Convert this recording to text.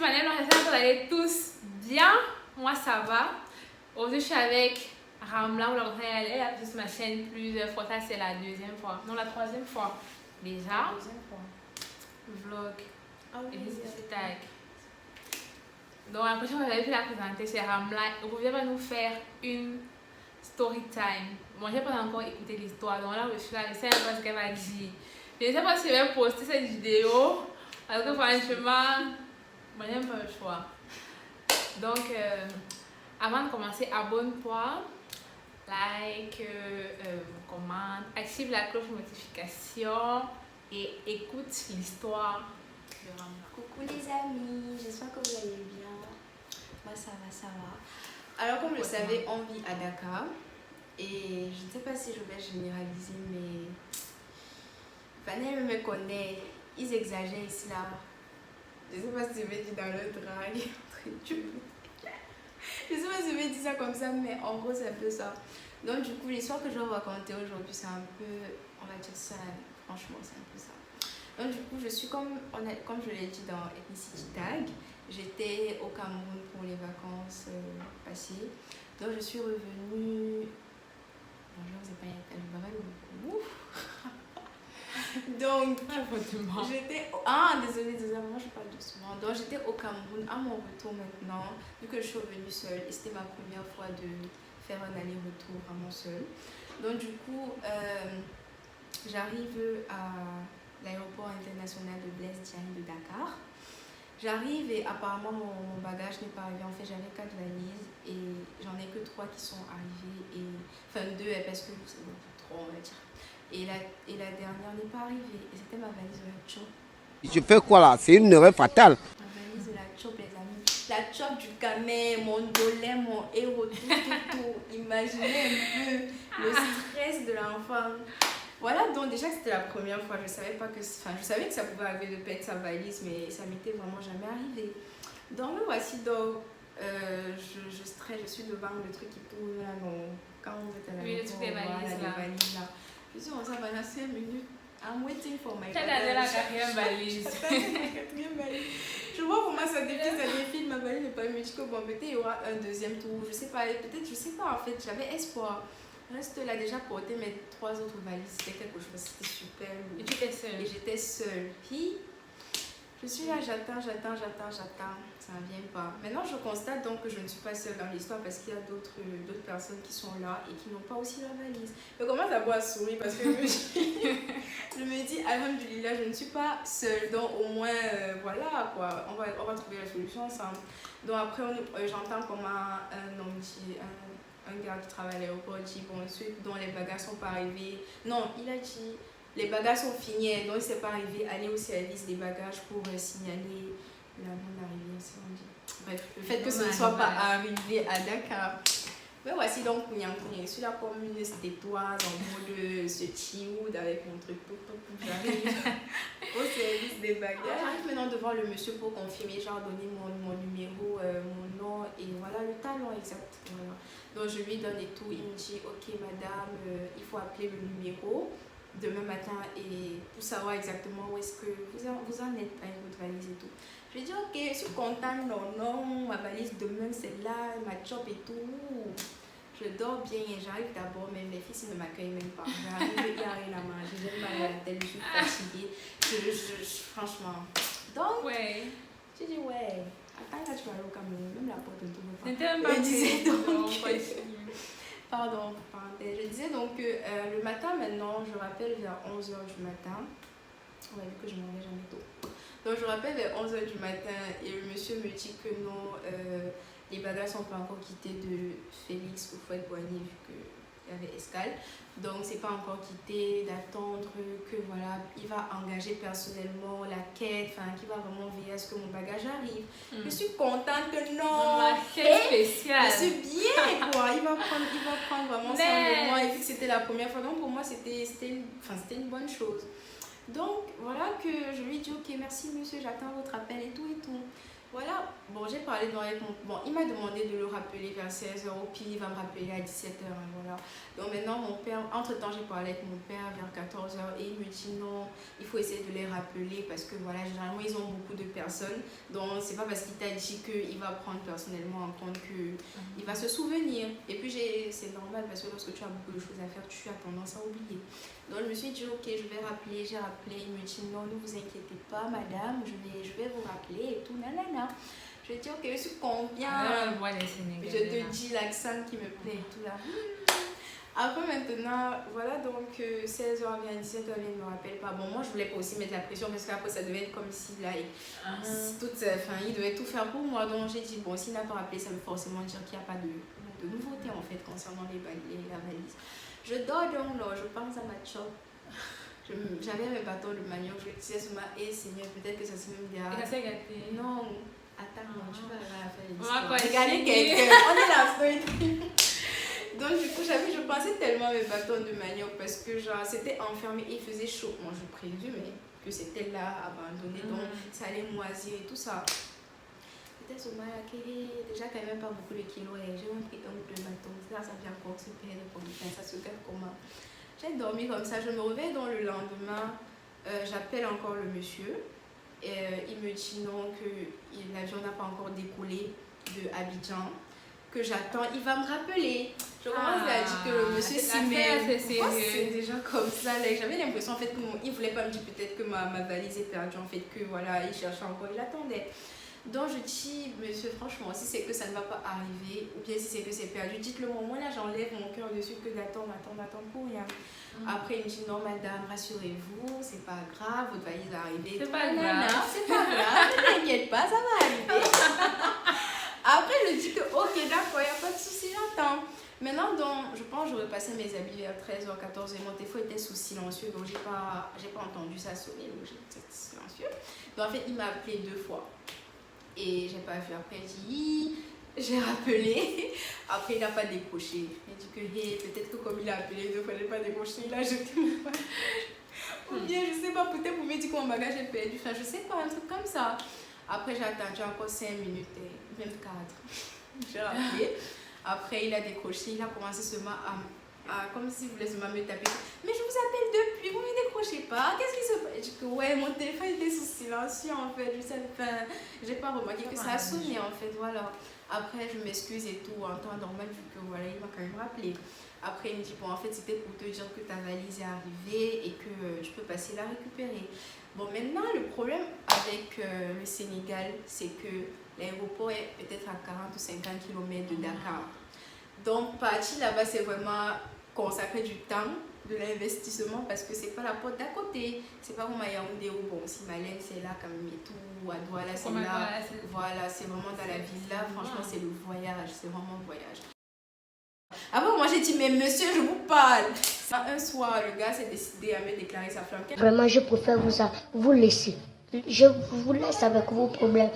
Vanessa, j'espère que vous allez tous bien. Moi, ça va. Aujourd'hui, je suis avec Ramla. Vous la connaissez, elle a vu sur ma chaîne plusieurs fois. Ça, c'est la deuxième fois. Non, la troisième fois. Déjà. La deuxième fois. Vlog. Ah oui, Et tag. Donc, la prochaine fois, vous avez pu la présenter, c'est Ramla. Vous va nous faire une story time. Moi, je n'ai pas encore écouté l'histoire. Donc là, je suis là, je sais pas ce qu'elle va dire. Je ne sais pas si je vais poster cette vidéo. Parce que franchement, moi, j'aime pas le choix. Donc, avant de commencer, abonne-toi, like, commente, active la cloche de notification et écoute l'histoire de Ramla. Coucou les amis, j'espère que vous allez bien. Moi ça va. Alors comme vous le savez, on vit à Dakar. Et je ne sais pas si je vais généraliser, mais Vanessa me connaît, ils exagèrent ici là. Je ne sais pas si je vais dire dans le drague. Je ne sais pas si je vais dire ça comme ça, mais en gros c'est un peu ça. Donc du coup, l'histoire que je vais vous raconter aujourd'hui, c'est un peu, on va dire ça, franchement c'est un peu ça. Donc du coup, je suis comme je l'ai dit dans Ethnicity Tag, j'étais au Cameroun pour les vacances passées. Donc je suis revenue. Bonjour, c'est pas un mal beaucoup. Donc j'étais. Ah, désolée, moi je parle doucement. Donc j'étais au Cameroun à mon retour maintenant, vu que je suis revenue seule et c'était ma première fois de faire un aller-retour vraiment seule. Donc du coup, j'arrive à l'aéroport international de Blaise Diagne de Dakar. J'arrive et apparemment mon bagage n'est pas arrivé. En fait, j'avais 4 valises et j'en ai que 3 qui sont arrivées. Enfin, 2 parce que c'est bon, 3 on va dire. Et la dernière n'est pas arrivée. Et c'était ma valise de la chop. Je fais quoi là? C'est une erreur fatale. Ma valise de la chop, les amis. La chop du Camer, mon dolé, mon héros, tout. Imaginez un peu le stress de l'enfant. Voilà, donc déjà c'était la première fois, je savais que ça pouvait arriver de perdre sa valise, mais ça m'était vraiment jamais arrivé. Donc me voici, donc je stresse, je suis devant le truc qui tourne là, donc quand vous êtes à la Oui, toutes les valises là. Je suis en train de 5 minutes, I'm waiting for my T'as gardé la quatrième valise. Je vois comment ça défile, ma valise n'est pas mieux. Je dis que bon, peut-être il y aura un deuxième tour, je sais pas en fait, j'avais espoir. Reste là déjà porter mes 3 autres valises, c'était quelque chose, c'était super. Et tu étais seule? Et j'étais seule. Puis, je suis là, j'attends, ça ne vient pas. Maintenant, je constate donc que je ne suis pas seule dans l'histoire parce qu'il y a d'autres personnes qui sont là et qui n'ont pas aussi la valise. Je commence à voir sourire parce que je me dis, alhamdoulilah, je ne suis pas seule. Donc, au moins, voilà quoi, on va trouver la solution ensemble. Donc, après, j'entends comment un homme dit, un gars qui travaille à l'aéroport dit bon ceux dont les bagages sont pas arrivés, non il a dit les bagages sont finis donc c'est pas arrivé, allez au service des bagages pour signaler la non arrivée, c'est on dit. Bref, le fait que ce ne soit pas arrivé à Dakar. Mais voici donc je suis là comme une stétoise en mode ce Tioud avec mon truc j'arrive au service des bagages. J'arrive maintenant devant le monsieur pour confirmer, genre donner mon numéro, mon nom et voilà le talon exact. Voilà. Donc je lui donne et tout, il me dit ok madame, il faut appeler le numéro demain matin et pour savoir exactement où est-ce que vous en êtes avec votre valise et tout. Je lui dis ok, je suis contente, non, ma valise demain c'est là, ma job et tout. Je dors bien et j'arrive d'abord, mais mes fils ne m'accueillent même pas. J'arrive, il n'y a rien à manger, j'ai mal à la tête, je suis fatiguée. Franchement. Donc, ouais. Je dis ouais. Attends, là tu vas aller au Cameroun, même la porte ne t'ouvre pas. C'était un peu. Je disais donc. Pardon, parenthèse. Je disais donc que le matin maintenant, je rappelle vers 11h du matin. On a vu que je m'en vais jamais tôt. Donc je rappelle vers 11h du matin et le monsieur me dit que non, les bagages sont pas encore quittés de Félix ou Fouette-Boigny vu qu'il y avait escale. Donc c'est pas encore quitté, d'attendre que voilà, il va engager personnellement la quête, enfin qui va vraiment veiller à ce que mon bagage arrive. Je suis contente que non. La quête spéciale. Je suis bien quoi, il va prendre vraiment soin de moi et vu que c'était la première fois, donc pour moi c'était une bonne chose. Donc voilà que je lui dis ok merci monsieur, j'attends votre appel et tout. Voilà, là, bon, j'ai parlé avec mon... Bon, il m'a demandé de le rappeler vers 16h, puis il va me rappeler à 17h, voilà. Donc maintenant, mon père, entre-temps, j'ai parlé avec mon père vers 14h et il me dit non, il faut essayer de les rappeler parce que voilà, généralement, ils ont beaucoup de personnes. Donc, c'est pas parce qu'il t'a dit qu'il va prendre personnellement en compte qu'il va se souvenir. Et puis, c'est normal parce que lorsque tu as beaucoup de choses à faire, tu as tendance à oublier. Donc, je me suis dit, ok, je vais rappeler, j'ai rappelé. Il me dit non, ne vous inquiétez pas, madame, je vais vous rappeler et tout, nanana. Je dis, ok, je suis combien? Je te dis l'accent qui me plaît et tout là. Après maintenant, voilà, donc 16h vient, 17h vient, ne me rappelle pas. Bon, moi je voulais pas aussi mettre la pression parce qu'après ça devait être comme si là, il devait tout faire pour moi. Donc j'ai dit, bon, s'il n'a pas rappelé, ça veut forcément dire qu'il n'y a pas de nouveauté en fait concernant la valise. Je dors donc là, je pense à ma job. J'avais mes bâtons de manioc, je disais sur ma Seigneur, peut-être que ça se met bien. Et ça s'est gâté? Non, attends, tu vas arriver à la fin de l'histoire. Regardez quelqu'un, on est là, donc du coup, je pensais tellement à mes bâtons de manioc parce que genre c'était enfermé et il faisait chaud. Moi je présumais que c'était là abandonné, donc ça allait moisir et tout ça. C'était sur ma déjà quand même pas beaucoup de kilos et j'ai même pris un ou deux bâtons. Ça vient encore se perdre comme ça se garde comment. J'ai dormi comme ça, je me réveille dans le lendemain, j'appelle encore le monsieur et il me dit non que l'avion n'a pas encore décollé de Abidjan, que j'attends, il va me rappeler. Je commence à dire que le monsieur s'y met. C'est déjà comme ça, là. J'avais l'impression en fait qu'il ne voulait pas me dire peut-être que ma valise est perdue, en fait que voilà, il cherchait encore, il attendait. Donc je dis, monsieur, franchement, si c'est que ça ne va pas arriver, ou bien si c'est que c'est perdu, dites-le moi, là j'enlève mon cœur dessus que d'attendre pour rien. Après il me dit, non madame, rassurez-vous, c'est pas grave, votre valise va arriver. C'est pas grave. C'est pas grave, ne t'inquiète pas, ça va arriver. Après je dis que ok d'accord, il n'y a pas de souci, j'attends. Maintenant donc, je pense que j'aurais passé mes habits vers 13h, 14h, mon téléphone était sous silencieux, donc j'ai pas entendu ça sonner, donc j'étais silencieux. Donc en fait il m'a appelé 2 fois. Et j'ai pas vu. Après, j'ai rappelé. Après, il n'a pas décroché. Il dit que hey, peut-être que comme il a appelé 2 fois, il n'a pas décroché. Il a jeté mon bagage. Ou bien, je sais pas, peut-être pour me dire que mon bagage est perdu. Enfin, je sais pas, un truc comme ça. Après, j'ai attendu encore 5 minutes, même 4. J'ai rappelé. Après, il a décroché. Il a commencé seulement comme s'il voulait seulement me taper. Mais je vous appelle depuis, vous ne me décrochez pas. Qu'est-ce qui se passe? Je dis que ouais, mon téléphone était sous silencieux en fait. J'ai pas remarqué que ça a sonné en fait. Voilà. Après, je m'excuse et tout en temps normal vu que voilà, il m'a quand même rappelé. Après, il me dit bon, en fait, c'était pour te dire que ta valise est arrivée et que tu peux passer la récupérer. Bon, maintenant, le problème avec le Sénégal, c'est que l'aéroport est peut-être à 40 ou 50 km de Dakar. Donc, partir là-bas, c'est vraiment consacrer du temps, de l'investissement, parce que c'est pas la porte d'à côté. C'est pas comme à Yaoundé où, bon, si Malem, c'est là quand même et tout, à Douala, c'est là. Voilà, c'est vraiment dans la ville là. Franchement, c'est le voyage, c'est vraiment le voyage. Après, moi, j'ai dit, mais monsieur, je vous parle. Un soir, le gars s'est décidé à me déclarer sa flamme. Vraiment, je préfère vous laisser. Je vous laisse avec vos problèmes.